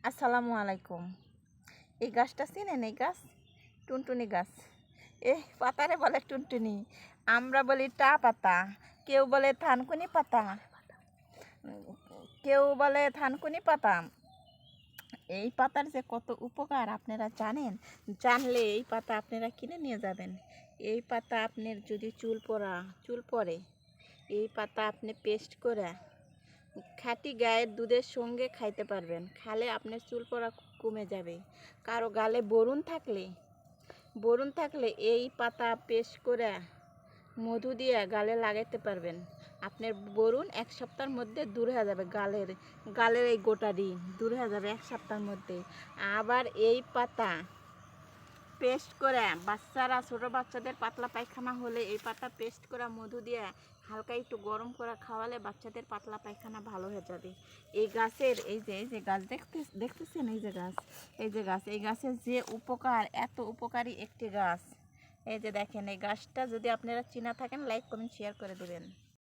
আসসালামু আলাইকুম। এই গাছটা চিনেন? এই গাছ টুনটুনি গাছ। পাতারে বলে টুনটুনি, আমরা বলি টা পাতা, কেউ বলে থানকুনি পাতা, কেউ বলে থানকুনি পাতা। এই পাতার যে কত উপকার আপনারা জানেন? জানলে এই পাতা আপনারা কিনে নিয়ে যাবেন। এই পাতা আপনার যদি চুল পড়ে, এই পাতা আপনি পেস্ট করে খাঁটি গায়ের দুধের সঙ্গে খাইতে পারবেন। খালে আপনার চুল পড়া কমে যাবে। কারো গালে বরুণ থাকলে এই পাতা পেস্ট করে মধু দিয়ে গালে লাগাইতে পারবেন। আপনার বরুণ 1 সপ্তাহের মধ্যে দূর হয়ে যাবে। গালের এই গোটারি দূর হয়ে যাবে 1 সপ্তাহের মধ্যে। আবার এই পাতা পেস্ট করে ছোটো বাচ্চাদের পাতলা পায়খানা হলে এই পাতা পেস্ট করে মধু দিয়ে হালকা একটু গরম করে খাওয়ালে বাচ্চাদের পাতলা পায়খানা ভালো হয়ে যাবে। এই গাছের এই যে গাছ দেখতেছেন, এই গাছের যে উপকার, এত উপকারী একটি গাছ। এই যে দেখেন, এই গাছটা যদি আপনারা চিনা থাকেন লাইক কমেন্ট শেয়ার করে দেবেন।